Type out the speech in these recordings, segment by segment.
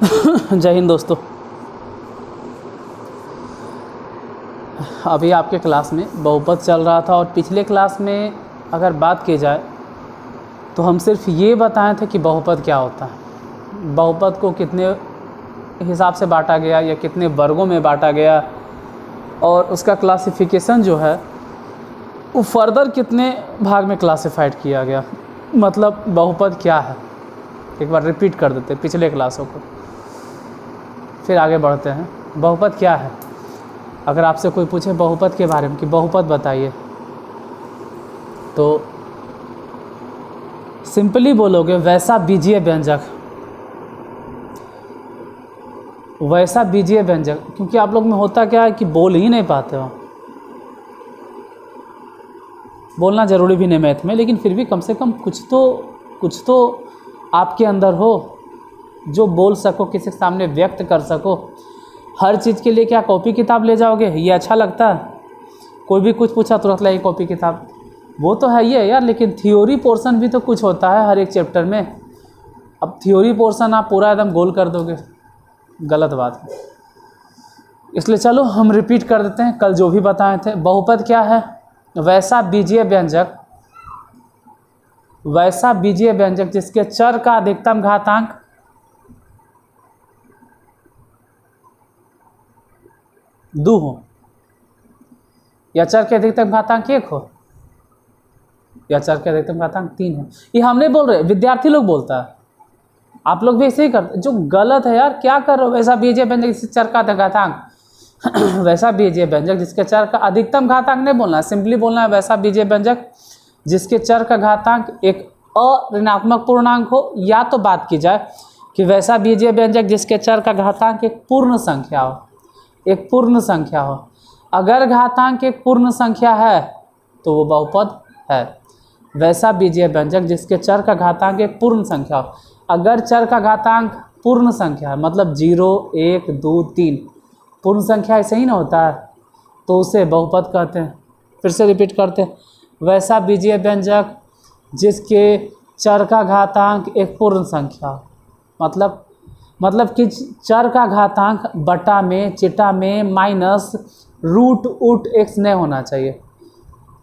जय हिंद दोस्तों। अभी आपके क्लास में बहुपद चल रहा था और पिछले क्लास में अगर बात की जाए तो हम सिर्फ ये बताए थे कि बहुपद क्या होता है, बहुपद को कितने हिसाब से बांटा गया या कितने वर्गों में बांटा गया और उसका क्लासिफिकेशन जो है वो फर्दर कितने भाग में क्लासिफाइड किया गया। मतलब बहुपद क्या है एक बार रिपीट कर देते हैं पिछले क्लासों को, फिर आगे बढ़ते हैं। बहुपद क्या है? अगर आपसे कोई पूछे बहुपद के बारे में कि बहुपद बताइए तो सिंपली बोलोगे वैसा बीजीय व्यंजक, वैसा बीजीय व्यंजक। क्योंकि आप लोग में होता क्या है कि बोल ही नहीं पाते हो। बोलना ज़रूरी भी नहीं मैथ में, लेकिन फिर भी कम से कम कुछ तो आपके अंदर हो जो बोल सको, किसी के सामने व्यक्त कर सको। हर चीज़ के लिए क्या कॉपी किताब ले जाओगे? ये अच्छा लगता है? कोई भी कुछ पूछा तुरंत लाइए कॉपी किताब, वो तो है ही है यार, लेकिन थ्योरी पोर्शन भी तो कुछ होता है हर एक चैप्टर में। अब थ्योरी पोर्शन आप पूरा एकदम गोल कर दोगे, गलत बात है। इसलिए चलो हम रिपीट कर देते हैं कल जो भी बताए थे। बहुपद क्या है? वैसा बीजीय व्यंजक, वैसा बीजीय व्यंजक जिसके चर का अधिकतम घातांक दो हो या चर के अधिकतम घातांक 1 हो या चर के अधिकतम घातांक 3 हो। ये हम नहीं बोल रहे, विद्यार्थी लोग बोलता है। आप लोग भी ऐसे ही करते, जो गलत है यार। क्या कर रहे हो? वैसा बीजीय व्यंजक जिसके चर का घातांक वैसा बीजीय व्यंजक जिसके चर का अधिकतम घातांक नहीं बोलना है, सिंपली बोलना है वैसा बीजीय व्यंजक जिसके चर का घातांक एक अऋणात्मक पूर्णांक हो, या तो बात की जाए कि वैसा बीजीय व्यंजक जिसके चर का घातांक एक पूर्ण संख्या हो, एक पूर्ण संख्या हो। अगर घातांक एक पूर्ण संख्या है तो वो बहुपद है। वैसा बीजीय व्यंजक जिसके चर का घातांक एक पूर्ण संख्या हो। अगर चर का घातांक पूर्ण संख्या है, मतलब 0, 1, 2, 3 पूर्ण संख्या ऐसे ही ना होता है, तो उसे बहुपद कहते हैं। फिर से रिपीट करते हैं, वैसा बीजीय व्यंजक जिसके चर का घातांक एक पूर्ण संख्या हो। मतलब कि चर का घातांक बटा में, चिटा में माइनस रूट उट x नहीं होना चाहिए।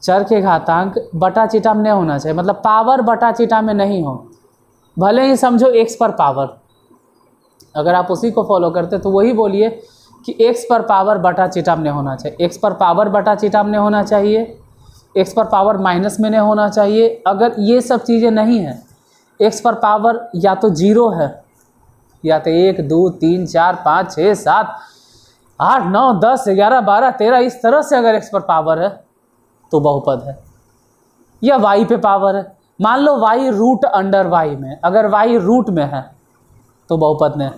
चर के घातांक बटा चिटा में नहीं होना चाहिए, मतलब पावर बटा चिटा में नहीं हो। भले ही समझो x पर पावर, अगर आप उसी को फॉलो करते तो वही बोलिए कि x पर पावर बटा चिटा में नहीं होना चाहिए, x पर पावर बटा चिटा में नहीं होना चाहिए, x पर पावर माइनस में नहीं होना चाहिए। अगर ये सब चीज़ें नहीं हैं, x पर पावर या तो 0 है या तो 1, 2, 3, 4, 5, 6, 7, 8, 9, 10, 11, 12, 13 इस तरह से अगर x पर पावर है तो बहुपद है। या y पे पावर है, मान लो y रूट अंडर y में, अगर y रूट में है तो बहुपद में है,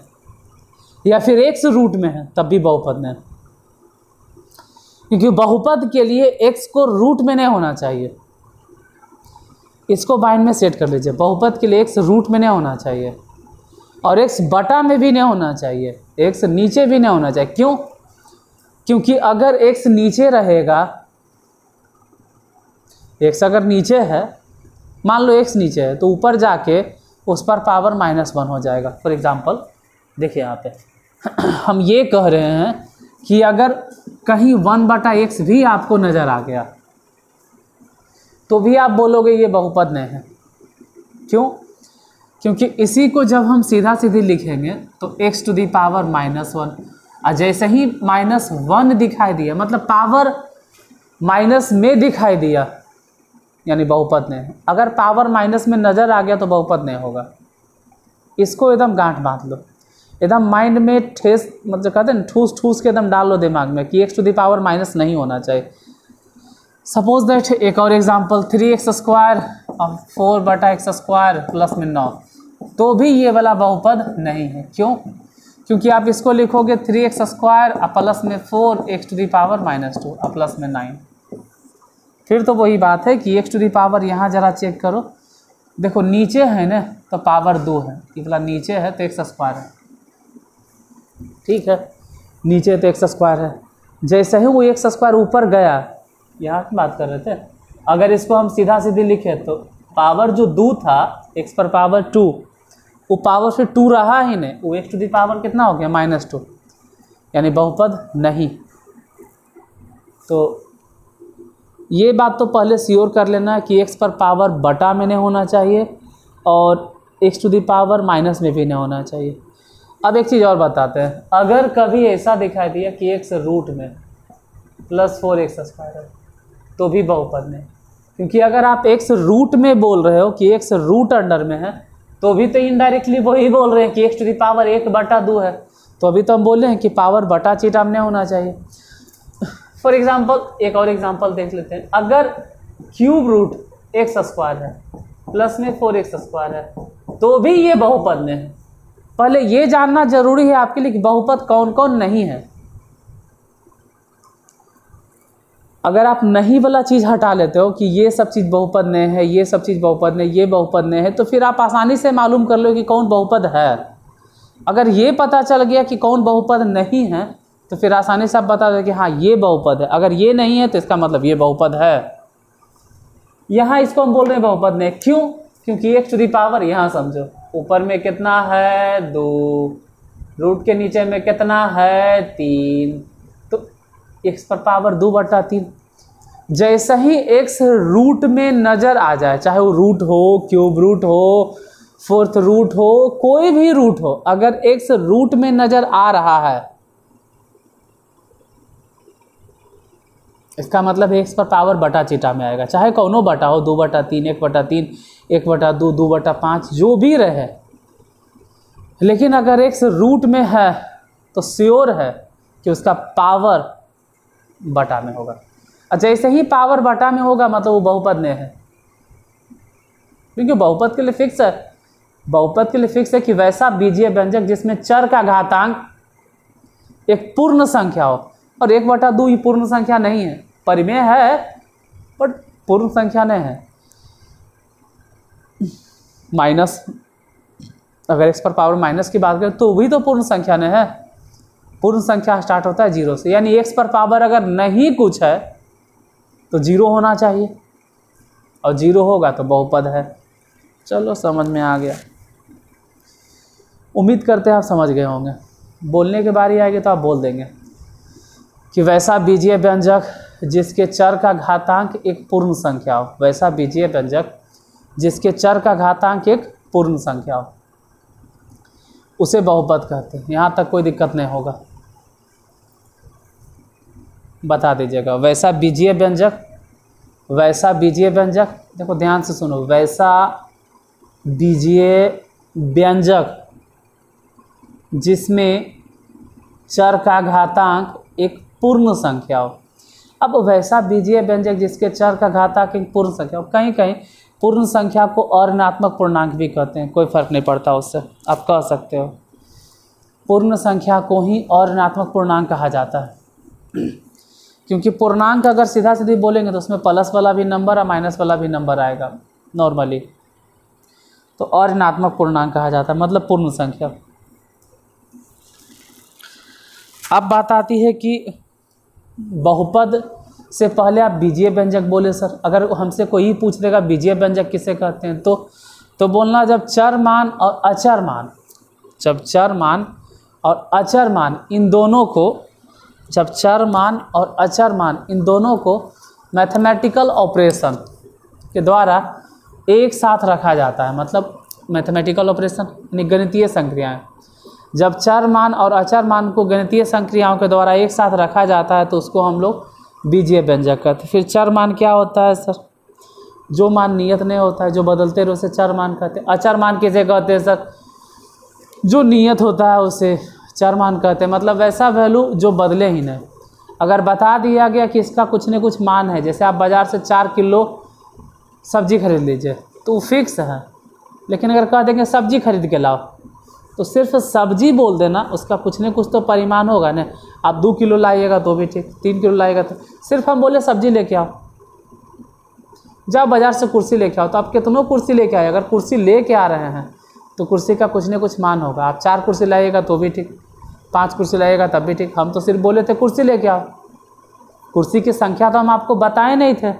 या फिर x रूट में है तब भी बहुपद में है। क्योंकि बहुपद के लिए x को रूट में नहीं होना चाहिए। इसको माइंड में सेट कर लीजिए, बहुपद के लिए x रूट में नहीं होना चाहिए और x बटा में भी नहीं होना चाहिए, x नीचे भी नहीं होना चाहिए। क्यों? क्योंकि अगर x नीचे रहेगा, x अगर नीचे है, मान लो x नीचे है, तो ऊपर जाके उस पर पावर -1 हो जाएगा। फॉर एग्जांपल देखिए यहाँ पे हम ये कह रहे हैं कि अगर कहीं 1/x भी आपको नज़र आ गया तो भी आप बोलोगे ये बहुपद नहीं है। क्यों? क्योंकि इसी को जब हम सीधा सीधी लिखेंगे तो x टू दी पावर -1, और जैसे ही -1 दिखाई दिया, मतलब पावर माइनस में दिखाई दिया, यानी बहुपद नहीं है। अगर पावर माइनस में नज़र आ गया तो बहुपद नहीं होगा। इसको एकदम गांठ बांध लो, एकदम माइंड में ठेस, मतलब कहते हैं ठूस ठूस के एकदम डाल लो दिमाग में कि x to the power minus नहीं होना चाहिए। सपोज दैट एक और एग्जांपल 3x² और 4/x² प्लस में 9, तो भी ये वाला बहुपद नहीं है। क्यों? क्योंकि आप इसको लिखोगे 3x² और प्लस में 4x टू दी पावर -2 और प्लस में 9। फिर तो वही बात है कि x टू दी पावर यहाँ ज़रा चेक करो, देखो नीचे है ना तो पावर 2 है, ये वाला नीचे है तो x² है, ठीक है, नीचे तो x² है। जैसे ही वो x² ऊपर गया, यहाँ की बात कर रहे थे, अगर इसको हम सीधा सीधी लिखे तो पावर जो 2 था x पर पावर 2 वो पावर फिर 2 रहा ही नहीं, वो x टू दी पावर कितना हो गया -2, यानी बहुपद नहीं। तो ये बात तो पहले श्योर कर लेना कि x पर पावर बटा में नहीं होना चाहिए और x to the power minus में भी नहीं होना चाहिए। अब एक चीज़ और बताते हैं, अगर कभी ऐसा दिखाई दिया कि x रूट में +4x² है तो भी बहुपद नहीं, क्योंकि अगर आप x रूट में बोल रहे हो कि x रूट अंडर में है तो भी तो इनडायरेक्टली वही बोल रहे हैं कि x टू दी पावर 1/2 है, तो अभी तो हम बोल रहे हैं कि पावर बटा चीटा में होना चाहिए। फॉर एग्जाम्पल एक और एग्जाम्पल देख लेते हैं, अगर क्यूब रूट x² है प्लस में 4x² है तो भी ये बहुपद में है। पहले ये जानना जरूरी है आपके लिए कि बहुपद कौन कौन नहीं है। अगर आप नहीं वाला चीज़ हटा लेते हो कि ये सब चीज़ बहुपद नहीं है, ये सब चीज़ बहुपद नहीं, ये बहुपद नहीं है, तो फिर आप आसानी से मालूम कर लो कि कौन बहुपद है। अगर ये पता चल गया कि कौन बहुपद नहीं है तो फिर आसानी से आप बता दो कि हाँ ये बहुपद है। अगर ये नहीं है तो इसका मतलब ये बहुपद है। यहाँ इसको हम बोल रहे हैं बहुपद नहीं, क्यों? क्योंकि x टू दी पावर, यहाँ समझो, ऊपर में कितना है 2, रूट के नीचे में कितना है 3, तो x पर पावर 2/3। जैसे ही x रूट में नज़र आ जाए, चाहे वो रूट हो, क्यूब रूट हो, फोर्थ रूट हो, कोई भी रूट हो, अगर x रूट में नज़र आ रहा है इसका मतलब x पर पावर बटा चीटा में आएगा, चाहे कौनो बटा हो, 2/3, 1/3, 1/2, 2/5, जो भी रहे। लेकिन अगर x रूट में है तो श्योर है कि उसका पावर बटा में होगा। और जैसे ही पावर बटा में होगा मतलब वो बहुपद में है, क्योंकि बहुपद के लिए फिक्स है। बहुपद के लिए फिक्स है कि वैसा बीजीय व्यंजक जिसमें चर का घातांक एक पूर्ण संख्या हो, और 1/2 ये पूर्ण संख्या नहीं है, परिमेय है बट पूर्ण संख्या नहीं है। माइनस, अगर x पर पावर माइनस की बात करें तो भी तो पूर्ण संख्या नहीं है। पूर्ण संख्या स्टार्ट होता है 0 से, यानी x पर पावर अगर नहीं कुछ है तो 0 होना चाहिए, और 0 होगा तो बहुपद है। चलो समझ में आ गया, उम्मीद करते हैं आप समझ गए होंगे। बोलने की बारी आएगी तो आप बोल देंगे कि वैसा बीजीय व्यंजक जिसके चर का घातांक एक पूर्ण संख्या हो, वैसा बीजीय व्यंजक जिसके चर का घातांक एक पूर्ण संख्या हो, उसे बहुपद कहते हैं। यहाँ तक कोई दिक्कत नहीं होगा, बता दीजिएगा। वैसा बीजीय व्यंजक, वैसा बीजीय व्यंजक, देखो ध्यान से सुनो, वैसा बीजीय व्यंजक जिसमें चर का घातांक एक पूर्ण संख्या हो। अब वैसा बीजीय व्यंजक जिसके चर का घातांक एक पूर्ण संख्या हो, कहीं कहीं पूर्ण संख्या को अऋणात्मक पूर्णांक भी कहते हैं, कोई फर्क नहीं पड़ता उससे, आप कह सकते हो। पूर्ण संख्या को ही अऋणात्मक पूर्णांक कहा जाता है, क्योंकि पूर्णांक अगर सीधा सीधी बोलेंगे तो उसमें प्लस वाला भी नंबर और माइनस वाला भी नंबर आएगा नॉर्मली, तो अऋणात्मक पूर्णांक कहा जाता है, मतलब पूर्ण संख्या। अब बात आती है कि बहुपद से पहले आप बीजीय व्यंजक बोले सर। अगर हमसे कोई पूछ देगा बीजीय व्यंजक किसे कहते हैं तो बोलना जब चर मान और अचर मान, जब चर मान और अचर मान इन दोनों को, जब चर मान और अचर मान इन दोनों को मैथमेटिकल ऑपरेशन के द्वारा एक साथ रखा जाता है, मतलब मैथमेटिकल ऑपरेशन यानी गणितीय संक्रियाएं। जब चर मान और अचर मान को गणितीय संक्रियाओं के द्वारा एक साथ रखा जाता है तो उसको हम लोग बीजीय व्यंजक कहते हैं। फिर चर मान क्या होता है सर? जो मान नियत नहीं होता है, जो बदलते रहे उसे चर मान कहते हैं। अचर मान किसे कहते हैं सर? जो नियत होता है उसे चर मान कहते हैं, मतलब वैसा वैल्यू जो बदले ही नहीं। अगर बता दिया गया कि इसका कुछ न कुछ मान है, जैसे आप बाज़ार से 4 किलो सब्जी खरीद लीजिए तो वो फिक्स है, लेकिन अगर कह देंगे सब्जी खरीद के लाओ तो सिर्फ सब्जी बोल देना, उसका कुछ न कुछ तो परिमाण होगा ना। आप 2 किलो लाइएगा तो भी ठीक, 3 किलो लाइएगा तो, सिर्फ हम बोले सब्जी लेके आओ, जब बाज़ार से कुर्सी लेके आओ तो आप कितनों कुर्सी लेके आए, अगर कुर्सी लेके आ रहे हैं तो कुर्सी का कुछ न कुछ मान होगा। आप 4 कुर्सी लाइएगा तो भी ठीक, 5 कुर्सी लाइएगा तब भी ठीक। हम तो सिर्फ बोले थे कुर्सी लेके आओ, कुर्सी की संख्या तो हम आपको बताए नहीं थे,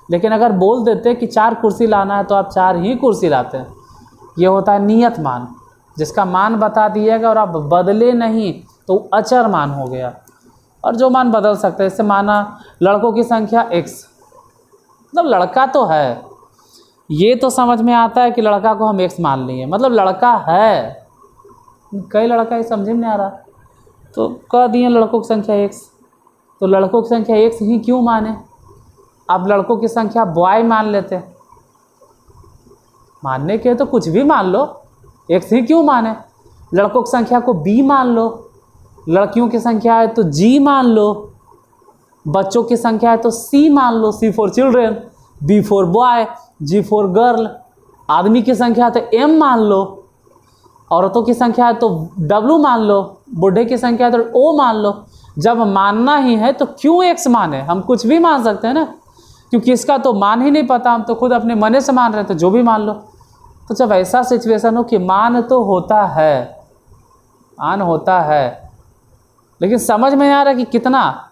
लेकिन अगर बोल देते कि 4 कुर्सी लाना है तो आप 4 ही कुर्सी लाते हैं। ये होता है नियत मान। जिसका मान बता दिएगा और आप बदले नहीं तो अचर मान हो गया, और जो मान बदल सकते हैं। इससे माना लड़कों की संख्या x, मतलब लड़का तो है, ये तो समझ में आता है कि लड़का को हम x मान लिए, मतलब लड़का है, कई लड़का ये समझ में नहीं आ रहा, तो कह दिए लड़कों की संख्या x। तो लड़कों की संख्या x ही क्यों माने, आप लड़कों की संख्या बॉय मान लेते, मानने के तो कुछ भी मान लो, x ही क्यों माने। लड़कों की संख्या को b मान लो, लड़कियों की संख्या है तो g मान लो, बच्चों की संख्या है तो c मान लो, c for children, b for boy, g for girl. आदमी की संख्या है तो m मान लो, औरतों की संख्या है तो w मान लो, बूढ़े की संख्या है तो o मान लो। जब मानना ही है तो क्यों x माने, हम कुछ भी मान सकते हैं ना, क्योंकि इसका तो मान ही नहीं पता, हम तो खुद अपने मन से मान रहे थे, जो भी मान लो। तो जब ऐसा सिचुएशन हो कि मान तो होता है, मान होता है, लेकिन समझ में नहीं आ रहा कि कितना,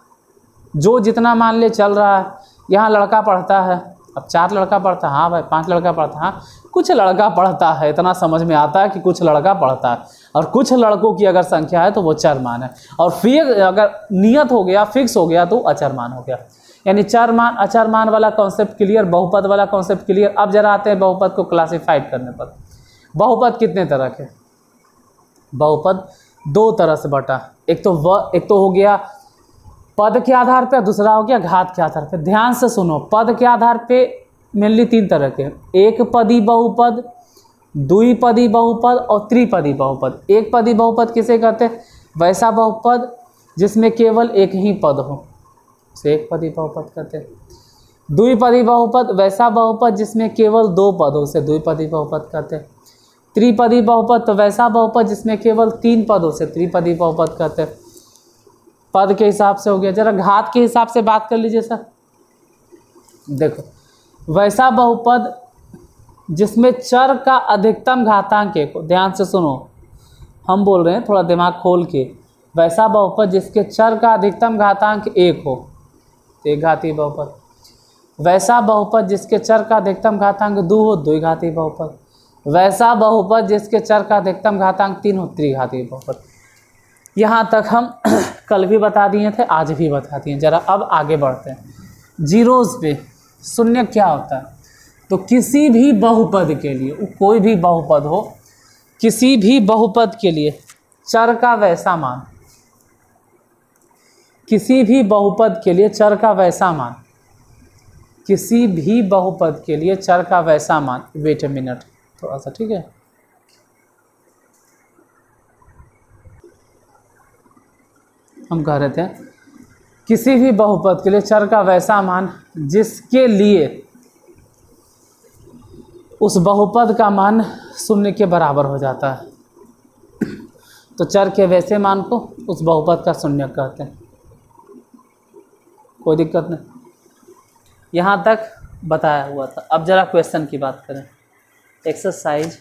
जो जितना मान ले चल रहा है। यहाँ लड़का पढ़ता है, अब 4 लड़का पढ़ता है, हाँ भाई 5 लड़का पढ़ता है, हाँ कुछ लड़का पढ़ता है, इतना समझ में आता है कि कुछ लड़का पढ़ता है, और कुछ लड़कों की अगर संख्या है तो वो चर मान है, और फिर अगर नियत हो गया, फिक्स हो गया तो अचर मान हो गया। यानी चर मान अचर मान वाला कॉन्सेप्ट क्लियर, बहुपद वाला कॉन्सेप्ट क्लियर। अब जरा आते हैं बहुपद को क्लासिफाइड करने पर। बहुपद कितने तरह के, बहुपद 2 तरह से बटा, एक तो हो गया पद के आधार पे, दूसरा हो गया घात के आधार पे। ध्यान से सुनो, पद के आधार पे मेनली 3 तरह के, एक पदी बहुपद, द्विपदी बहुपद और त्रिपदी बहुपद। एक पदी बहुपद किसे कहते हैं, वैसा बहुपद जिसमें केवल एक ही पद हो, उसे एक पदी बहुपद कहते हैं। द्विपदी बहुपद वैसा बहुपद जिसमें केवल 2 पद हो, उसे द्विपदी बहुपद कहते हैं। त्रिपदी बहुपद तो वैसा बहुपद जिसमें केवल 3 पद हो, उसे त्रिपदी बहुपद कहते हैं। पद के हिसाब से हो गया। जरा घात के हिसाब से बात कर लीजिए सर। देखो, वैसा बहुपद जिसमें चर का अधिकतम घातांक 1 हो, ध्यान से सुनो, हम बोल रहे हैं थोड़ा दिमाग खोल के। वैसा बहुपद जिसके चर का अधिकतम घातांक 1 हो, एक घातीय बहुपद। वैसा बहुपद जिसके चर का अधिकतम घातांक 2 हो, द्विघातीय बहुपद। वैसा बहुपद जिसके चर का अधिकतम घातांक 3 हो, त्रिघातीय बहुपद। यहाँ तक हम कल भी बता दिए थे, आज भी बता दिए। जरा अब आगे बढ़ते हैं। जीरोज़ पे शून्य क्या होता है, तो किसी भी बहुपद के लिए, कोई भी बहुपद हो, किसी भी बहुपद के लिए चर का वैसा मान, किसी भी बहुपद के लिए चर का वैसा मान, किसी भी बहुपद के लिए चर का वैसा मान। वेट ए मिनट थोड़ा सा, ठीक है। हम कह रहे थे किसी भी बहुपद के लिए चर का वैसा मान जिसके लिए उस बहुपद का मान 0 के बराबर हो जाता है, तो चर के वैसे मान को उस बहुपद का शून्य कहते हैं। कोई दिक्कत नहीं, यहाँ तक बताया हुआ था। अब जरा क्वेश्चन की बात करें। एक्सरसाइज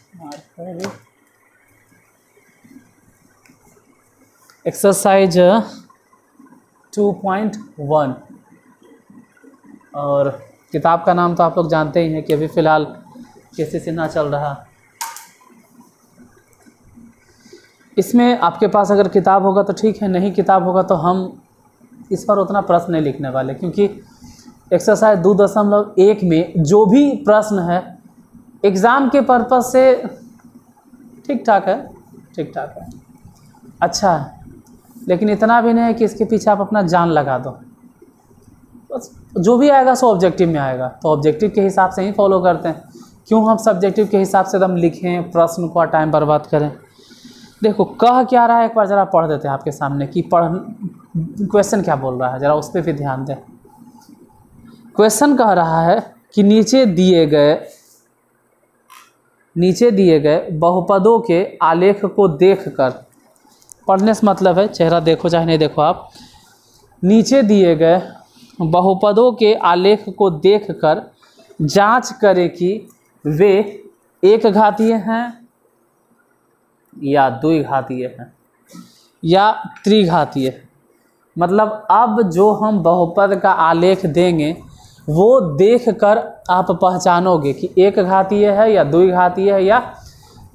2.1, और किताब का नाम तो आप लोग जानते ही हैं कि अभी फ़िलहाल केसी सिन्हा चल रहा। इसमें आपके पास अगर किताब होगा तो ठीक है, नहीं किताब होगा तो हम इस पर उतना प्रश्न नहीं लिखने वाले, क्योंकि एक्सरसाइज 2.1 में जो भी प्रश्न है एग्ज़ाम के पर्पज़ से ठीक ठाक है, ठीक ठाक है, अच्छा है, लेकिन इतना भी नहीं है कि इसके पीछे आप अपना जान लगा दो। बस जो भी आएगा सो ऑब्जेक्टिव में आएगा, तो ऑब्जेक्टिव के हिसाब से ही फॉलो करते हैं। क्यों हम सब्जेक्टिव के हिसाब से एकदम लिखें, प्रश्न को टाइम बर्बाद करें। देखो कह क्या रहा है, एक बार ज़रा पढ़ देते हैं आपके सामने कि क्वेश्चन क्या बोल रहा है, ज़रा उस पर भी ध्यान दें। क्वेश्चन कह रहा है कि नीचे दिए गए बहुपदों के आलेख को देखकर, पढ़ने से मतलब है चेहरा देखो चाहे नहीं देखो आप, नीचे दिए गए बहुपदों के आलेख को देखकर जांच करें कि वे एक घातीय हैं या द्विघातीय हैं या त्रिघातीय। मतलब अब जो हम बहुपद का आलेख देंगे वो देखकर आप पहचानोगे कि एक घातीय है या द्विघातीय है या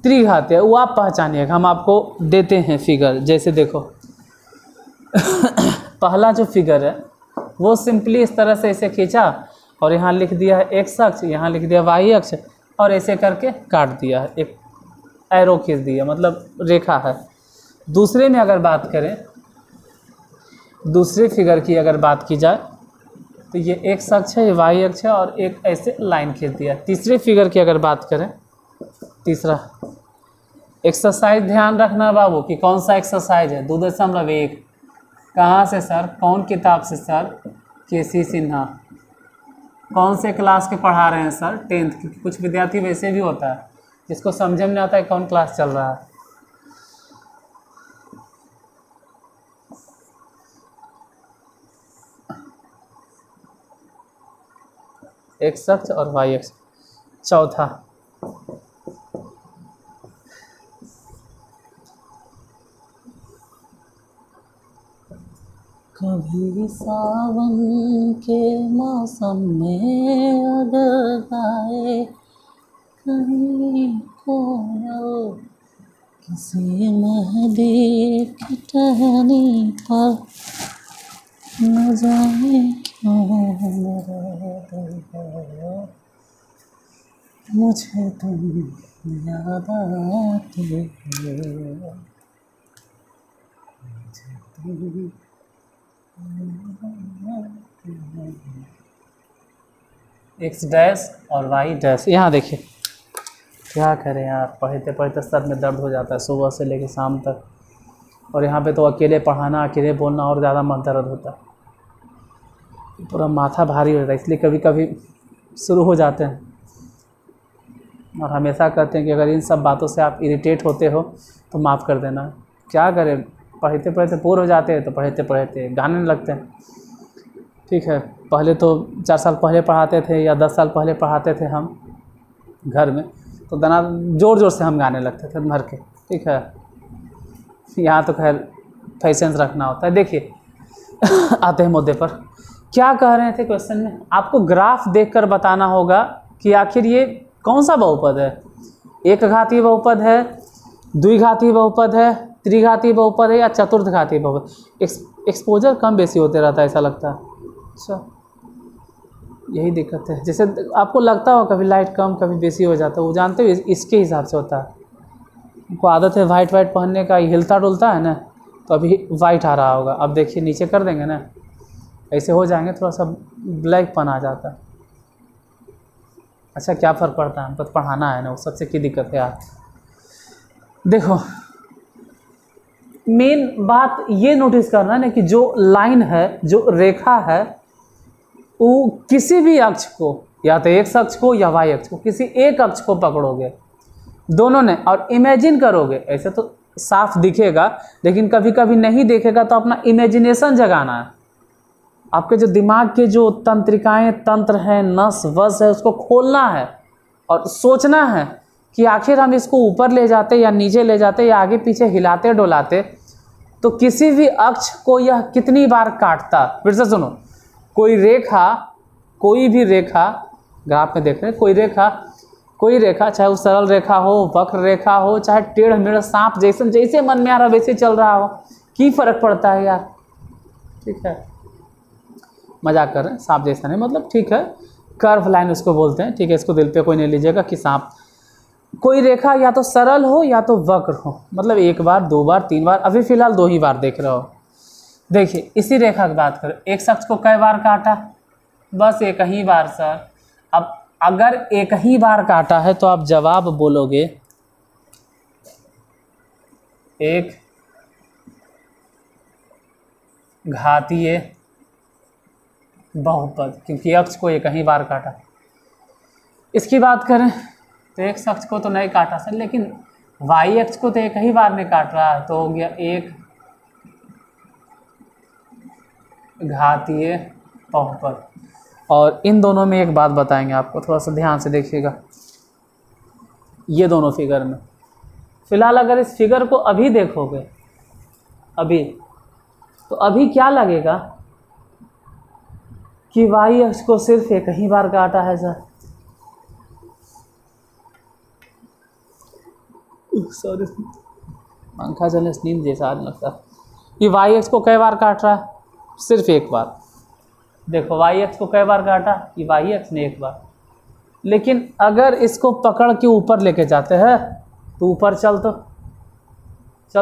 त्रिघातीय वो आप पहचानिएगा, हम आपको देते हैं फिगर। जैसे देखो पहला जो फिगर है वो सिंपली इस तरह से ऐसे खींचा और यहाँ लिख दिया है एक्स अक्ष, यहाँ लिख दिया वाई अक्ष और ऐसे करके काट दिया है, एक एरो खींच दिया, मतलब रेखा है। दूसरे में अगर बात करें, दूसरे फिगर की अगर बात की जाए तो ये एक्स अक्ष है, ये वाई अक्ष है और एक ऐसे लाइन खींच दिया। तीसरे फिगर की अगर बात करें, तीसरा एक्सरसाइज ध्यान रखना बाबू कि कौन सा एक्सरसाइज है, 2.1। कहाँ से सर, कौन किताब से सर, केसी सिन्हा। कौन से क्लास के पढ़ा रहे हैं सर, 10th, क्योंकि कुछ विद्यार्थी वैसे भी होता है जिसको समझ में नहीं आता है कौन क्लास चल रहा है। एक्स अक्ष और वाई अक्ष। चौथा कभी सावन के मौसम में अगर आए कहीं कोयल किसी महादेव की टहनी पर न जाए क्यों मेरे दिल को मुझे तुम याद आते हो, एक्स डैश और वाई डैश। यहाँ देखिए क्या करें यार, पढ़ते पढ़ते सर में दर्द हो जाता है सुबह से लेकर शाम तक, और यहाँ पे तो अकेले पढ़ाना अकेले बोलना और ज़्यादा मन दर्द होता है, पूरा माथा भारी हो जाता है। इसलिए कभी कभी शुरू हो जाते हैं और हमेशा कहते हैं कि अगर इन सब बातों से आप इरिटेट होते हो तो माफ़ कर देना। क्या करें, पढ़ते पढ़ते बोर हो जाते हैं तो पढ़ते पढ़ते गाने लगते हैं। ठीक है, पहले तो 4 साल पहले पढ़ाते थे या 10 साल पहले पढ़ाते थे हम घर में, तो गाना ज़ोर ज़ोर से हम गाने लगते थे भर के। ठीक है, यहाँ तो खैर फैशन रखना होता है। देखिए आते हैं मुद्दे पर, क्या कह रहे थे क्वेश्चन में, आपको ग्राफ देखकर बताना होगा कि आखिर ये कौन सा बहुपद है, एक घातीय बहुपद है, द्विघातीय बहुपद है, त्रिघातीय बहुपद है या चतुर्थघातीय बहुपद। एक्सपोजर कम बेसी होते रहता है ऐसा लगता है। अच्छा, यही दिक्कत है। जैसे आपको लगता हो कभी लाइट कम कभी बेसी हो जाता है, वो जानते हो इसके हिसाब से होता है। उनको आदत है वाइट वाइट पहनने का, हिलता डुलता है ना, तो अभी वाइट आ रहा होगा। अब देखिए नीचे कर देंगे ना, ऐसे हो जाएंगे, थोड़ा सा ब्लैक पन आ जाता है। अच्छा क्या फ़र्क पड़ता है, हमको तो पढ़ाना है ना, वो सबसे की दिक्कत है यार। देखो मेन बात ये नोटिस करना है ना कि जो लाइन है, जो रेखा है, वो किसी भी अक्ष को, या तो एक्स अक्ष को या वाई अक्ष को, किसी एक अक्ष को पकड़ोगे दोनों ने और इमेजिन करोगे, ऐसे तो साफ दिखेगा, लेकिन कभी कभी नहीं देखेगा तो अपना इमेजिनेशन जगाना है। आपके जो दिमाग के जो तंत्रिकाएं, तंत्र हैं, नस वस है, उसको खोलना है और सोचना है कि आखिर हम इसको ऊपर ले जाते या नीचे ले जाते या आगे पीछे हिलाते डोलाते तो किसी भी अक्ष को यह कितनी बार काटता। फिर से सुनो, कोई रेखा, कोई भी रेखा, ग्राफ में देख रहे हैं, कोई रेखा चाहे वो सरल रेखा हो, वक्र रेखा हो, चाहे टेढ़ मेढ़ सांप जैसे मन में आ रहा वैसे चल रहा हो, की फर्क पड़ता है यार। ठीक है, मजाक कर रहे हैं, सांप जैसा नहीं, मतलब ठीक है, कर्व लाइन उसको बोलते हैं। ठीक है, इसको दिल पे कोई नहीं लीजिएगा कि सांप। कोई रेखा या तो सरल हो या तो वक्र हो, मतलब 1 बार 2 बार 3 बार, अभी फिलहाल 2 ही बार देख रहे हो। देखिए इसी रेखा की बात करें, एक शख्स को कई बार काटा, बस एक ही बार सर। अब अगर एक ही बार काटा है तो आप जवाब बोलोगे एक घातीय बहुपद, क्योंकि अक्ष को एक ही बार काटा। इसकी बात करें तो एक अक्ष को तो नहीं काटा सर, लेकिन वाई अक्ष को तो एक ही बार में काट रहा है, तो हो गया एक घातीय बहुपद। और इन दोनों में एक बात बताएंगे आपको, थोड़ा सा ध्यान से देखिएगा। ये दोनों फिगर में फिलहाल अगर इस फिगर को अभी देखोगे, अभी तो अभी क्या लगेगा कि वाई अक्ष को सिर्फ एक ही बार काटा है सर। सॉरी, पंखा चलने से नींद जैसा आने लगता है। ये वाई एक्स को कई बार काट रहा है? सिर्फ एक बार। देखो वाई एक्स को कई बार काटा? ये वाई एक्स ने एक बार। लेकिन अगर इसको पकड़ के ऊपर लेके जाते हैं तो ऊपर चल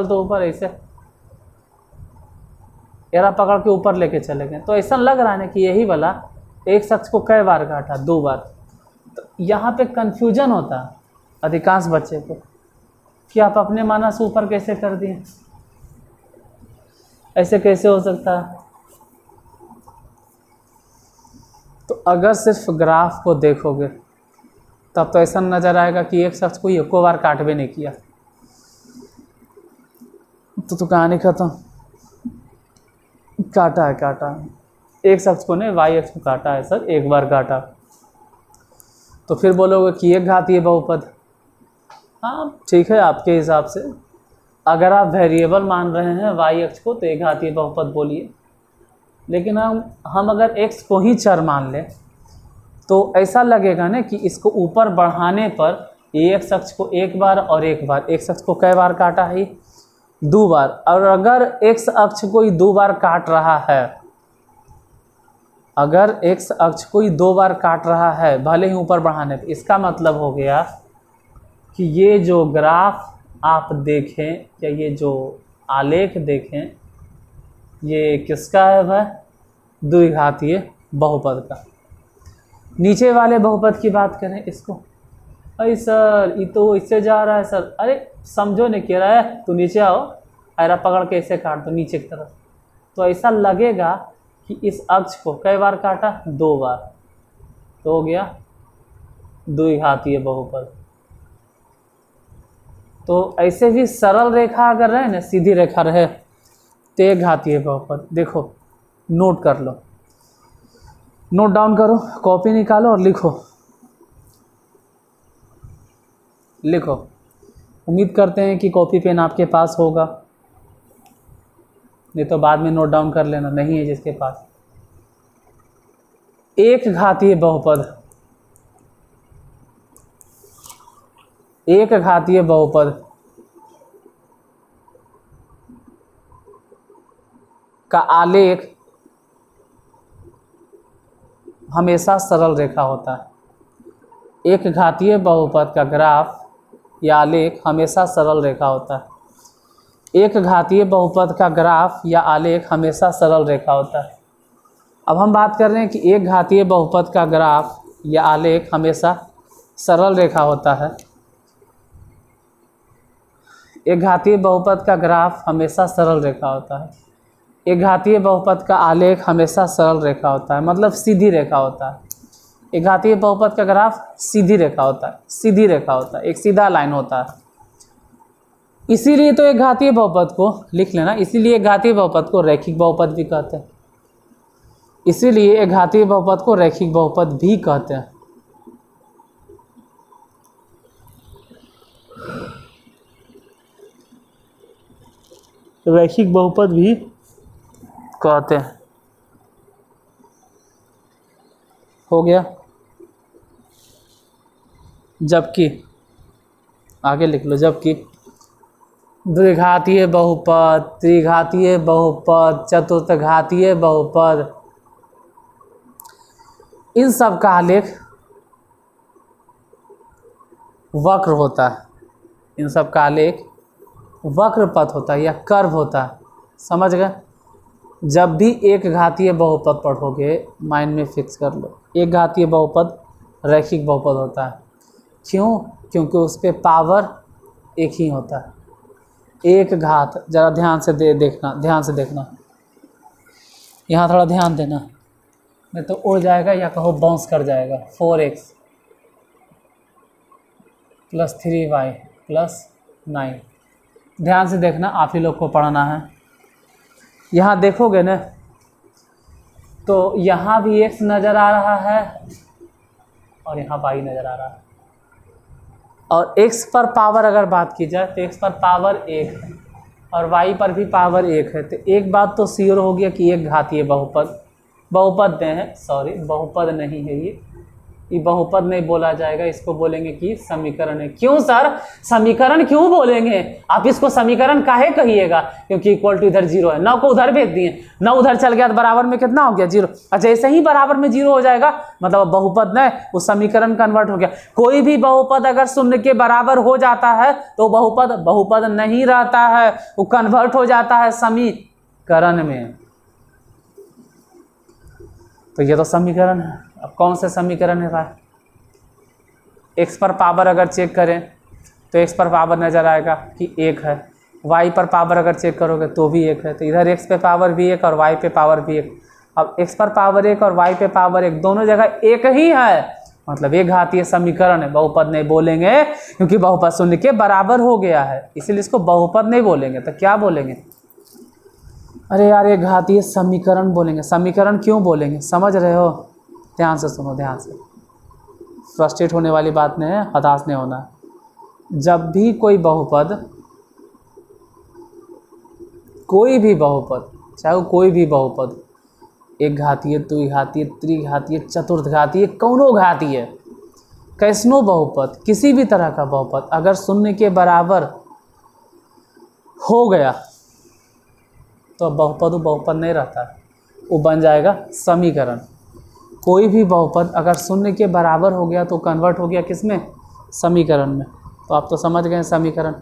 तो ऊपर ऐसे एरा पकड़ के ऊपर लेके चले गए, तो ऐसा लग रहा है ना कि यही वाला एक शख्स को कई बार काटा? 2 बार। तो यहाँ पे कंफ्यूजन होता है अधिकांश बच्चे को कि आप अपने माना से ऊपर कैसे कर दिए, ऐसे कैसे हो सकता है। तो अगर सिर्फ ग्राफ को देखोगे तब तो ऐसा नज़र आएगा कि एक शख्स को एको बार काट भी नहीं किया, तो कहानी खत्म। काटा है एक शख्स को नहीं, वाई एक्स को काटा है सर, एक बार काटा। तो फिर बोलोगे कि एक घातीय बहुपद। हाँ ठीक है, आपके हिसाब से अगर आप वेरिएबल मान रहे हैं वाई एक्स को तो एक घातीय बहुपद बोलिए। लेकिन हम अगर एक्स को ही चर मान लें तो ऐसा लगेगा ना कि इसको ऊपर बढ़ाने पर एक शख्स को एक बार और एक बार, एक शख्स को कई बार काटा है? 2 बार। और अगर एक्स अक्ष कोई 2 बार काट रहा है, अगर एक्स अक्ष कोई 2 बार काट रहा है भले ही ऊपर बढ़ाने पर, इसका मतलब हो गया कि ये जो ग्राफ आप देखें या ये जो आलेख देखें ये किसका है भाई? द्विघातीय बहुपद का। नीचे वाले बहुपद की बात करें इसको, अरे सर ये तो इससे जा रहा है सर, अरे समझो नहीं कह रहा है, तू नीचे आओ, ऐरा पकड़ के ऐसे काट दो नीचे की तरफ, तो ऐसा लगेगा कि इस अक्ष को कई बार काटा? 2 बार, तो हो गया द्विघातीय बहुपद। तो ऐसे भी सरल रेखा अगर रहे ना, सीधी रेखा रहे, तो एक घातीय बहुपद। देखो नोट कर लो, नोट डाउन करो, कॉपी निकालो और लिखो। उम्मीद करते हैं कि कॉपी पेन आपके पास होगा, नहीं तो बाद में नोट डाउन कर लेना, नहीं है जिसके पास। एक घातीय बहुपद, एक घातीय बहुपद का आलेख हमेशा सरल रेखा होता है। एक घातीय बहुपद का ग्राफ या आलेख हमेशा सरल रेखा होता है। एक घातीय बहुपद का ग्राफ या आलेख हमेशा सरल रेखा होता है। अब हम बात कर रहे हैं कि एक घातीय बहुपद का ग्राफ या आलेख हमेशा सरल रेखा होता है। एक घातीय बहुपद का ग्राफ हमेशा सरल रेखा होता है। एक घातीय बहुपद का आलेख हमेशा सरल रेखा होता है, मतलब सीधी रेखा होता है। एक घातीय बहुपद का ग्राफ सीधी रेखा होता है, सीधी रेखा होता है, एक सीधा लाइन होता है। इसीलिए तो एक घातीय बहुपद को लिख लेना, इसीलिए एक घातीय बहुपद को रैखिक बहुपद भी कहते हैं। इसीलिए एक घातीय बहुपद को रैखिक बहुपद भी कहते हैं। रैखिक बहुपद भी कहते हैं। हो गया। जबकि आगे लिख लो, जबकि द्विघातीय बहुपद, त्रिघातीय बहुपद, चतुर्थघातीय बहुपद, इन सब का आलेख वक्र होता है। इन सब का आलेख वक्र पथ होता है या कर्व होता है। समझ गए? जब भी एक घातीय बहुपद पढ़ोगे माइंड में फिक्स कर लो, एक घातीय बहुपद रैखिक बहुपद होता है। क्यों? क्योंकि उस पर पावर एक ही होता है, एक घात। ज़रा ध्यान से देखना, ध्यान से देखना, यहाँ थोड़ा ध्यान देना, नहीं तो उड़ जाएगा या कहो बाउंस कर जाएगा। 4x + 3y + 9। ध्यान से देखना, आप ही लोग को पढ़ना है। यहाँ देखोगे ना तो यहाँ भी x नज़र आ रहा है और यहाँ y नज़र आ रहा है। और x पर पावर अगर बात की जाए तो x पर पावर 1 है और y पर भी पावर 1 है। तो एक बात तो श्योर हो गया कि एक घातीय बहुपद, बहुपद हैं, सॉरी बहुपद नहीं है, ये बहुपद नहीं बोला जाएगा, इसको बोलेंगे कि समीकरण है। क्यों सर समीकरण क्यों बोलेंगे? आप इसको समीकरण काहे कहिएगा? क्योंकि इक्वल टू इधर 0 है, 9 को उधर भेज दिए, 9 उधर चल गया तो बराबर में कितना हो गया 0। अच्छा ऐसे ही बराबर में 0 हो जाएगा, मतलब बहुपद नहीं वो समीकरण कन्वर्ट हो गया। कोई भी बहुपद अगर शून्य के बराबर हो जाता है तो बहुपद नहीं रहता है, वो कन्वर्ट हो जाता है समीकरण में। तो ये तो समीकरण है। अब कौन से समीकरण है भाई? x पर पावर अगर चेक करें तो x पर पावर नजर आएगा कि 1 है, y पर पावर अगर चेक करोगे तो भी 1 है, तो इधर x पे पावर भी 1 और y पे पावर भी 1। अब x पर पावर 1 और y पे पावर 1 दोनों जगह 1 ही है, मतलब एक घातीय समीकरण है। बहुपद नहीं बोलेंगे क्योंकि बहुपद शून्य के बराबर हो गया है, इसीलिए इसको बहुपद नहीं बोलेंगे। तो क्या बोलेंगे? अरे यार एक घातीय समीकरण बोलेंगे। समीकरण क्यों बोलेंगे समझ रहे हो? ध्यान से सुनो, ध्यान से। फ्रस्ट्रेट होने वाली बात नहीं है, हताश नहीं होना। जब भी कोई भी बहुपद चाहे वो कोई भी बहुपद, एक घातीय, द्विघातीय, त्रिघातीय, चतुर्थघातीय, कौनो घातीय, कैसनो बहुपद, किसी भी तरह का बहुपद अगर शून्य के बराबर हो गया तो बहुपद नहीं रहता, वो बन जाएगा समीकरण। कोई भी बहुपद अगर शून्य के बराबर हो गया तो कन्वर्ट हो गया किसमें? समीकरण में। तो आप तो समझ गए समीकरण।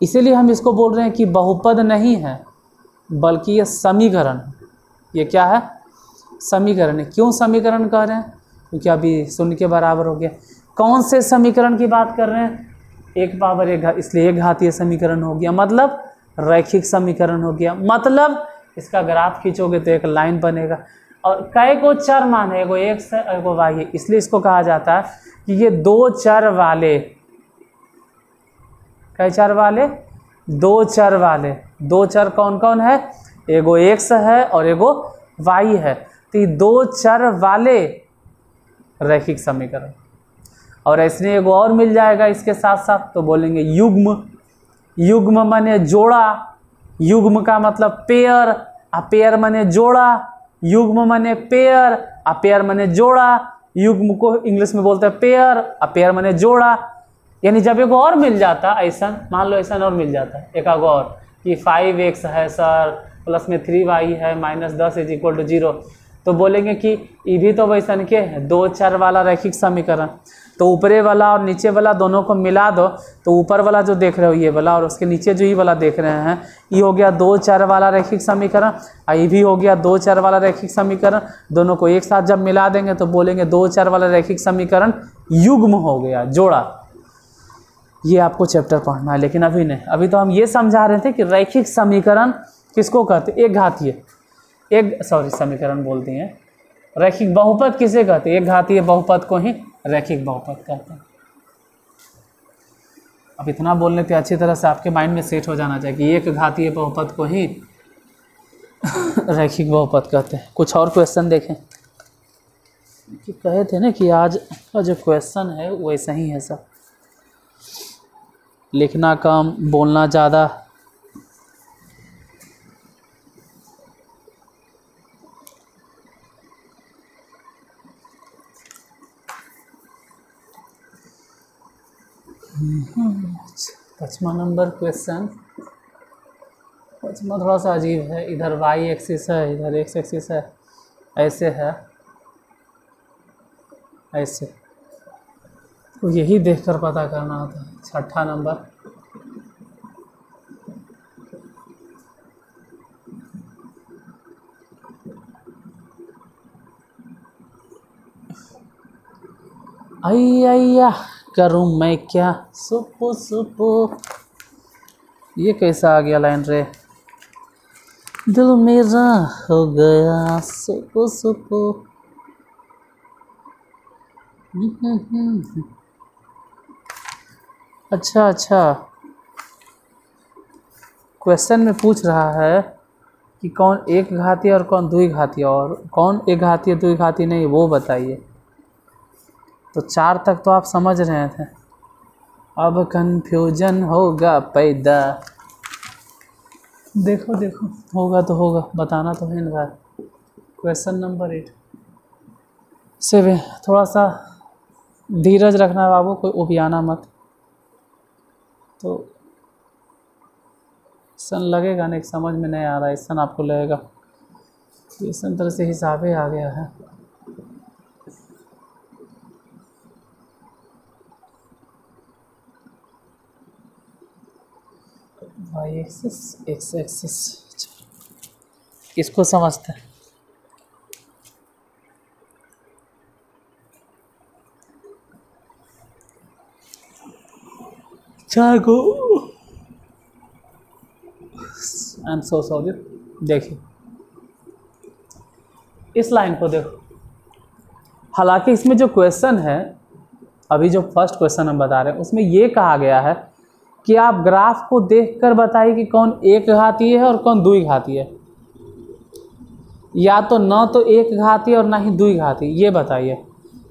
इसीलिए हम इसको बोल रहे हैं कि बहुपद नहीं है बल्कि ये समीकरण। ये क्या है? समीकरण है। क्यों समीकरण कह रहे हैं? क्योंकि अभी शून्य के बराबर हो गया। कौन से समीकरण की बात कर रहे हैं? 1 पावर 1, इसलिए एक घातीय समीकरण हो गया, मतलब रैखिक समीकरण हो गया। मतलब इसका ग्राफ खींचोगे तो एक लाइन बनेगा और कई को चर मान है, एगो x है एगो y है, इसलिए इसको कहा जाता है कि ये दो चर वाले, कई चर वाले? दो चर वाले। दो चर कौन कौन है? एगो x है और एगो y है, तो ये दो चर वाले रैखिक समीकरण। और ऐसे एगो और मिल जाएगा इसके साथ साथ, तो बोलेंगे युग्म। युग्म माने जोड़ा, युग्म का मतलब पेयर, पेयर माने जोड़ा, युग्म माने पेयर, पेयर माने जोड़ा। युग्म को इंग्लिश में बोलते हैं पेयर, पेयर माने जोड़ा। यानी जब एक और मिल जाता ऐसा, मान लो ऐसा और मिल जाता है एक और कि 5x है सर प्लस में 3y है माइनस 10 इज इक्वल टू 0, तो बोलेंगे कि ये भी तो वैसन के है, दो चर वाला रैखिक समीकरण। तो ऊपरे वाला और नीचे वाला दोनों को मिला दो, तो ऊपर वाला जो देख रहे हो ये वाला और उसके नीचे जो ये वाला देख रहे हैं, ये हो गया दो चर वाला रैखिक समीकरण, और ये भी हो गया दो चर वाला रैखिक समीकरण। दोनों को एक साथ जब मिला देंगे तो बोलेंगे दो चर वाला रैखिक समीकरण युग्म हो गया, जोड़ा। ये आपको चैप्टर पढ़ना है, लेकिन अभी नहीं। अभी तो हम ये समझा रहे थे कि रैखिक समीकरण किसको कहते? एक घातीय, समीकरण बोलते हैं। रैखिक बहुपद किसे कहते हैं? एक घातीय बहुपद को ही रैखिक बहुपद कहते हैं। अब इतना बोलने पे अच्छी तरह से आपके माइंड में सेट हो जाना चाहिए कि एक घातीय बहुपद को ही रैखिक बहुपद कहते हैं। कुछ और क्वेश्चन देखें कि कहे थे ना कि आज का जो क्वेश्चन है वैसा ही है सब, लिखना कम बोलना ज़्यादा। पचमा नंबर क्वेश्चन, पचमा थोड़ा सा अजीब है। इधर y एक्सिस है, इधर x एक्सिस है, ऐसे है, ऐसे, तो यही देखकर पता करना होता है। छठा नंबर, अय्या करूं मैं क्या, सुपो सुपो, ये कैसा आ गया लाइन रे, दिल मेरा हो गया सुपो सुपो। अच्छा, क्वेश्चन में पूछ रहा है कि कौन एक घातीय और कौन द्विघातीय, और कौन एक घातीय द्विघातीय नहीं वो बताइए। तो 4 तक तो आप समझ रहे थे, अब कंफ्यूजन होगा पैदा। देखो होगा तो होगा, बताना तो है ना। क्वेश्चन नंबर 8 से थोड़ा सा धीरज रखना बाबू, कोई उबियाना मत। तो सन लगेगा नहीं, समझ में नहीं आ रहा है, सन आपको लगेगा इस तरह से हिसाब ही आ गया है। वाई एक्सिस, एक्स एक्सिस, इसको समझते हैं। चार को आई एम सो सॉरी। देखिए इस लाइन को देखो, हालांकि इसमें जो क्वेश्चन है, अभी जो फर्स्ट क्वेश्चन हम बता रहे हैं उसमें ये कहा गया है कि आप ग्राफ को देखकर बताइए कि कौन एक घातीय है और कौन द्वि घातीय है, या तो न तो एक घातीय और ना ही द्वि घातीय, ये बताइए।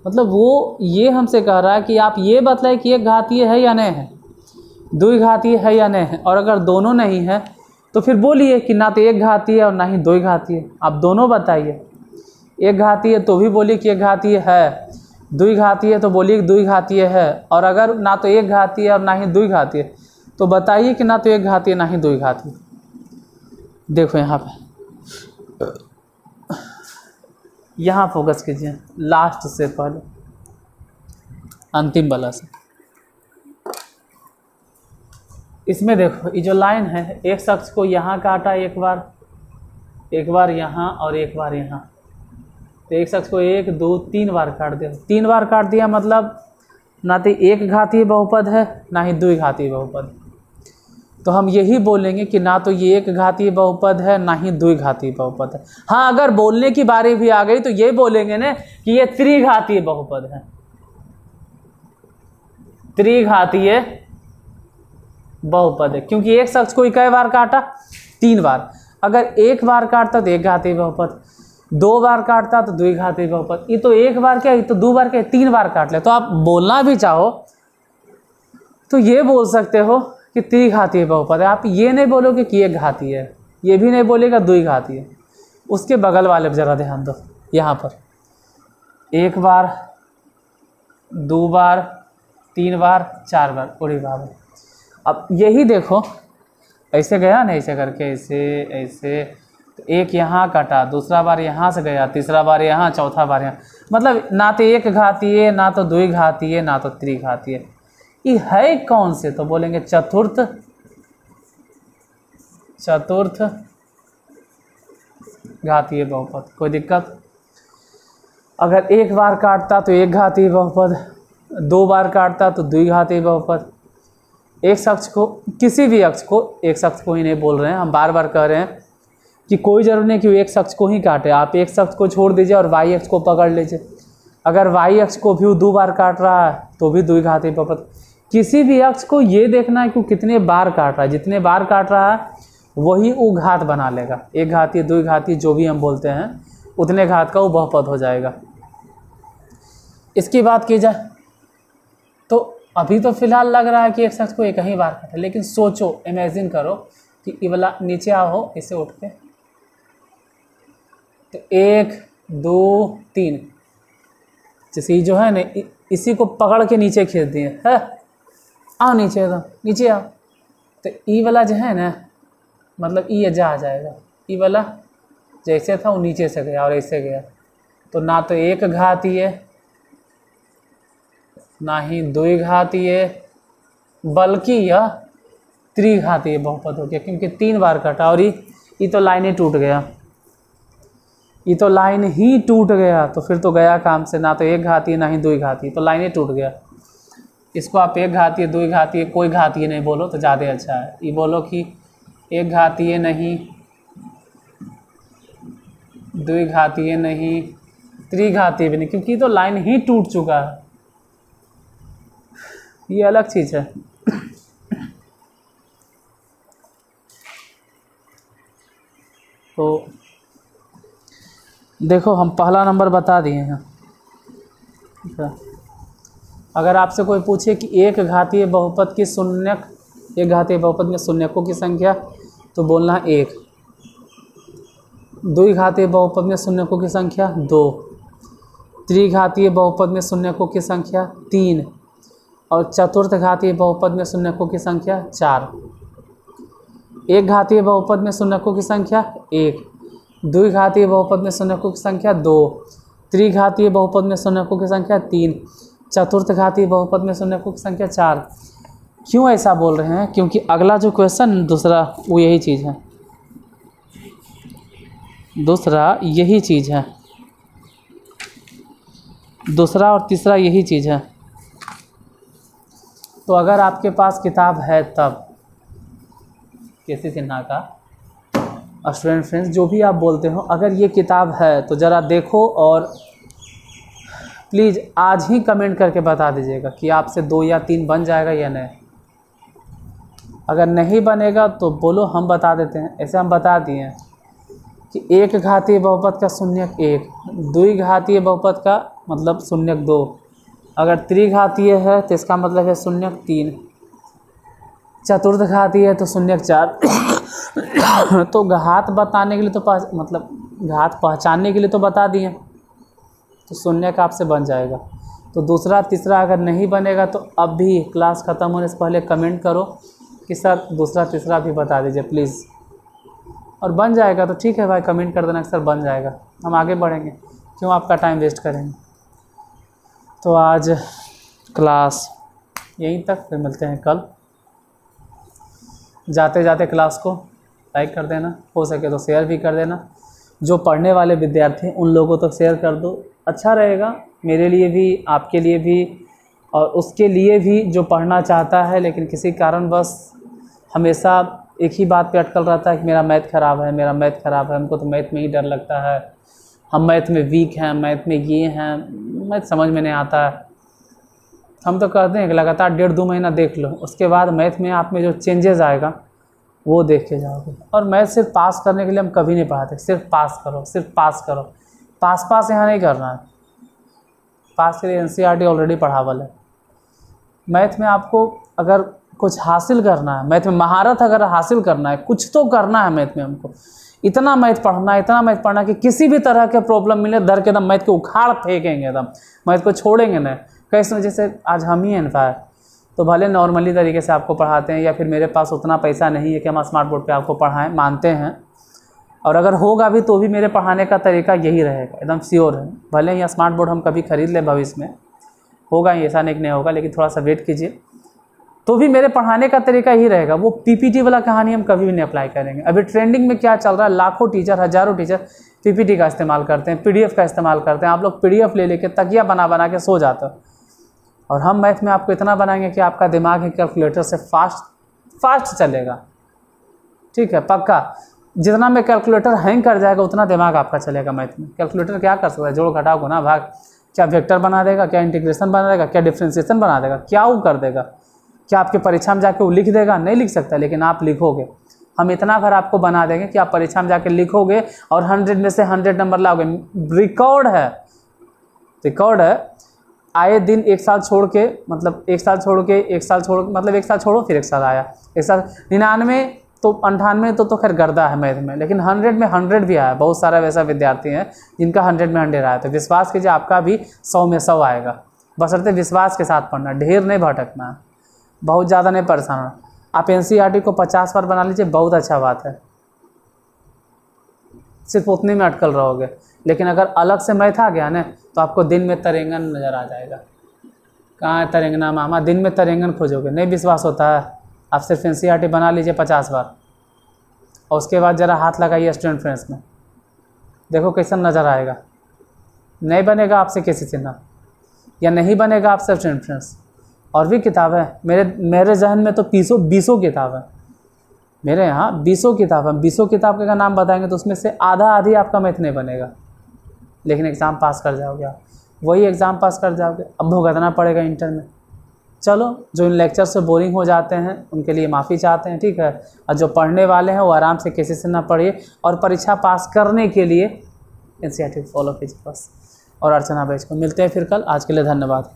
मतलब वो ये हमसे कह रहा है कि आप ये बतलाइए कि एक घातीय है या नहीं है, द्वि घातीय है या नहीं है, और अगर दोनों नहीं है तो फिर बोलिए कि ना तो एक घातीय है और ना ही द्वि घातीय। आप दोनों बताइए, एक घातीय तो भी बोलिए कि एक घातीय है, द्वि घातीय तो बोलिए कि द्वि घातीय है, और अगर ना तो एक घातीय और ना ही द्वि घातीय तो बताइए कि ना तो एक घातीय ना ही द्वि घातीय। देखो यहाँ पे, यहाँ फोकस कीजिए, लास्ट से पहले अंतिम वाला से। इसमें देखो ये जो लाइन है, एक शख्स को यहाँ काटा एक बार यहाँ और एक बार यहाँ, तो एक शख्स को 1 2 3 बार काट दिया। 3 बार काट दिया मतलब ना तो एक घातीय बहुपद है ना ही द्वि घातीय बहुपद। तो हम यही बोलेंगे कि ना तो ये एक घातीय बहुपद है ना ही द्वि घातीय बहुपद है। हाँ, अगर बोलने की बारी भी आ गई तो ये बोलेंगे ना कि ये त्रिघातीय बहुपद है, त्रिघातीय बहुपद है, क्योंकि एक शख्स को कई बार काटा, 3 बार। अगर एक बार काटता तो एक घातीय बहुपद, 2 बार काटता तो द्वि घातीय बहुपद। ये तो एक बार क्या, ये तो 2 बार क्या, 3 बार काट ले। तो आप बोलना भी चाहो तो ये बोल सकते हो कि त्रिघातीय बहुपद है। आप ये नहीं बोलोगे कि एक घातीय है, ये भी नहीं बोलेगा द्वि घातीय है। उसके बगल वाले पर जरा ध्यान दो, यहाँ पर 1 बार 2 बार 3 बार 4 बार, उड़ी बार। अब यही देखो, ऐसे गया ना, ऐसे करके ऐसे ऐसे, तो एक यहाँ कटा, दूसरा बार यहाँ से गया, तीसरा बार यहाँ, चौथा बार यहाँ। मतलब ना तो एक घातीय ना तो द्वि घातीय ना तो त्रिघातीय। ये है कौन से, तो बोलेंगे चतुर्थ घातीय बहुपद। कोई दिक्कत? अगर एक बार काटता तो एक घातीय बहुपद, 2 बार काटता तो द्वि घातीय बहुपद। एक शख्स को, किसी भी अक्ष को, एक शख्स को ही नहीं बोल रहे हैं, हम बार बार कह रहे हैं कि कोई जरूरी नहीं कि एक शख्स को ही काटे। आप एक शख्स को छोड़ दीजिए और वाई अक्ष को पकड़ लीजिए। अगर वाई अक्ष को भी 2 बार काट रहा है तो भी द्वि घातीय बहुपद। किसी भी अक्ष को ये देखना है कि कितने बार काट रहा है, जितने बार काट रहा है वही वो घात बना लेगा। एक घातीय द्वि घातीय जो भी हम बोलते हैं उतने घात का वो बहुपद हो जाएगा। इसकी बात की जाए तो अभी तो फिलहाल लग रहा है कि एक शख्स को एक ही बार काटे, लेकिन सोचो, इमेजिन करो कि ये वाला नीचे आओ, इसे उठ के, तो 1 2 3, जैसे ये जो है ना, इसी को पकड़ के नीचे खींच दिए है, आओ नीचे, तो नीचे आओ, तो ई वाला जो है ना, मतलब ये जा आ जाएगा। ई वाला जैसे था वो नीचे से गया और ऐसे गया, तो ना तो एक घातीय ना ही द्वि घातीय, बल्कि यह त्रिघातीय बहुपद हो गया, क्योंकि 3 बार कटा। और ये तो लाइन ही टूट गया, ये तो लाइन ही टूट गया, तो फिर तो गया काम से। ना तो एक घातीय ना ही द्वि घातीय, तो लाइन ही टूट गया। इसको आप एक घातीय द्वि घातीय कोई घातीय नहीं बोलो तो ज़्यादा अच्छा है। ये बोलो कि एक घातीय नहीं, द्वि घातीय नहीं, त्रिघातीय भी नहीं, क्योंकि तो लाइन ही टूट चुका है, ये अलग चीज़ है। तो देखो, हम पहला नंबर बता दिए हैं। अगर आपसे कोई पूछे कि एक घातीय बहुपद की शून्यक, एक घातीय बहुपद में शून्यकों की संख्या, तो बोलना 1। द्वि घातीय बहुपद में शून्यकों की संख्या 2। त्रिघातीय बहुपद में शून्यकों की संख्या 3 और चतुर्थ घातीय बहुपद में शून्यकों की संख्या 4। एक घातीय बहुपद में शून्यकों की संख्या 1, द्विघातीय बहुपद में शून्यकों की संख्या 2, त्रिघातीय बहुपद में शून्यकों की संख्या 3, चतुर्थ घातीय बहुपद में शून्यकों की संख्या 4। क्यों ऐसा बोल रहे हैं? क्योंकि अगला जो क्वेश्चन दूसरा वो यही चीज़ है, दूसरा यही चीज़ है, दूसरा और तीसरा यही चीज़ है। तो अगर आपके पास किताब है तब केसी सिन्हा का स्टूडेंट फ्रेंड्स जो भी आप बोलते हो, अगर ये किताब है तो ज़रा देखो और प्लीज़ आज ही कमेंट करके बता दीजिएगा कि आपसे 2 या 3 बन जाएगा या नहीं। अगर नहीं बनेगा तो बोलो, हम बता देते हैं। ऐसे हम बता दिए हैं कि एक घातीय बहुपद का शून्यक 1, द्विघातीय बहुपद का मतलब शून्यक 2, अगर त्रिघातीय है तो इसका मतलब है शून्यक 3, चतुर्थ घातीय है तो शून्यक 4। तो घात बताने के लिए तो मतलब घात पहचानने के लिए तो बता दिए, तो शून्यक आपसे बन जाएगा। तो दूसरा तीसरा अगर नहीं बनेगा तो अब भी क्लास ख़त्म होने से पहले कमेंट करो कि सर दूसरा तीसरा भी बता दीजिए प्लीज़, और बन जाएगा तो ठीक है भाई, कमेंट कर देना कि सर बन जाएगा, हम आगे बढ़ेंगे, क्यों आपका टाइम वेस्ट करेंगे। तो आज क्लास यहीं तक, फिर मिलते हैं कल। जाते जाते क्लास को लाइक कर देना, हो सके तो शेयर भी कर देना। जो पढ़ने वाले विद्यार्थी हैं उन लोगों तक शेयर कर दो, अच्छा रहेगा मेरे लिए भी, आपके लिए भी, और उसके लिए भी जो पढ़ना चाहता है लेकिन किसी कारणवश हमेशा एक ही बात पे अटकल रहता है कि मेरा मैथ ख़राब है, मेरा मैथ ख़राब है, हमको तो मैथ में ही डर लगता है, हम मैथ में वीक हैं, मैथ में ये हैं, मैथ समझ में नहीं आता है। हम तो कहते हैं कि लगातार 1.5-2 महीना देख लो, उसके बाद मैथ में आप में जो चेंजेस आएगा वो देख के जाओगे। और मैथ सिर्फ पास करने के लिए हम कभी नहीं पढ़ाते, सिर्फ पास करो, सिर्फ पास करो, पास यहाँ नहीं करना है। पास के लिए NCERT ऑलरेडी पढ़ावल है। मैथ में आपको अगर कुछ हासिल करना है, मैथ में महारत अगर हासिल करना है, कुछ तो करना है मैथ में, हमको इतना मैथ पढ़ना है, इतना मैथ पढ़ना कि किसी भी तरह के प्रॉब्लम मिले धर के एकदम मैथ को उखाड़ फेंकेंगे, एकदम मैथ को छोड़ेंगे नहीं। कैसे जैसे आज हम ही इन्फा तो भले नॉर्मली तरीके से आपको पढ़ाते हैं, या फिर मेरे पास उतना पैसा नहीं है कि हम स्मार्ट बोर्ड पे आपको पढ़ाएं, मानते हैं, और अगर होगा भी तो भी मेरे पढ़ाने का तरीका यही रहेगा, एकदम श्योर है। भले ही स्मार्ट बोर्ड हम कभी ख़रीद लें भविष्य में, होगा ही, ऐसा नहीं होगा, लेकिन थोड़ा सा वेट कीजिए, तो भी मेरे पढ़ाने का तरीका ही रहेगा। वो PPT वाला कहानी हम कभी भी नहीं अप्लाई करेंगे। अभी ट्रेंडिंग में क्या चल रहा है, लाखों टीचर, हज़ारों टीचर PPT का इस्तेमाल करते हैं, PDF का इस्तेमाल करते हैं। आप लोग PDF ले लेके तकिया बना बना के सो जाते हो, और हम मैथ में आपको इतना बनाएंगे कि आपका दिमाग ही कैलकुलेटर से फास्ट चलेगा। ठीक है, पक्का। जितना में कैलकुलेटर हैंग कर जाएगा उतना दिमाग आपका चलेगा मैथ में। कैलकुलेटर क्या कर सकता है? जोड़ घटाव गुणा भाग, क्या वेक्टर बना देगा, क्या इंटीग्रेशन बना देगा, क्या डिफ्रेंशिएशन बना देगा, क्या वो कर देगा? क्या आपके परीक्षा में जाके वो लिख देगा? नहीं लिख सकता, लेकिन आप लिखोगे। हम इतना भर आपको बना देंगे कि आप परीक्षा में जाके लिखोगे और 100 में से 100 नंबर लाओगे। रिकॉर्ड है, रिकॉर्ड है। आए दिन एक साल छोड़ के, मतलब एक साल छोड़ के, एक साल छोड़, मतलब एक साल छोड़ो फिर एक साल आया, एक साल 99 तो 98 तो खैर गर्दा है मैथ में, लेकिन 100 में 100 भी आया। बहुत सारा वैसा विद्यार्थी हैं जिनका 100 में 100 आया। तो विश्वास कीजिए आपका भी 100 में 100 आएगा, बशर्ते विश्वास के साथ पढ़ना, ढेर नहीं भटकना है, बहुत ज़्यादा नहीं परेशान होना। आप NCERT को 50 बार बना लीजिए, बहुत अच्छा बात है, सिर्फ उतने में अटकल रहोगे। लेकिन अगर अलग से मैथ आ गया ना तो आपको दिन में तरेंगन नज़र आ जाएगा। कहाँ है तरेंगना मामा? दिन में तरेंगन खोजोगे। नहीं विश्वास होता है, आप सिर्फ NCERT बना लीजिए 50 बार, और उसके बाद ज़रा हाथ लगाइए स्टूडेंट फ्रेंड्स में, देखो कैसा नज़र आएगा। नहीं बनेगा आपसे केसी सिन्हा, या नहीं बनेगा आपसे स्टूडेंट फ्रेंड्स। और भी किताब है मेरे जहन में तो 20 किताब है मेरे यहाँ, 20 किताब है। 20 किताब का नाम बताएंगे तो उसमें से आधी आपका मैथ नहीं बनेगा, लेकिन एग्ज़ाम पास कर जाओगे आप। वही एग्ज़ाम पास कर जाओगे, अब भुगतना पड़ेगा इंटर में। चलो, जो इन लेक्चर से बोरिंग हो जाते हैं उनके लिए माफ़ी चाहते हैं, ठीक है। और जो पढ़ने वाले हैं वो आराम से केसी सिन्हा पढ़िए, और परीक्षा पास करने के लिए NCERT फॉलो कीजिए बस। और अर्चना बैच को मिलते हैं फिर कल। आज के लिए धन्यवाद।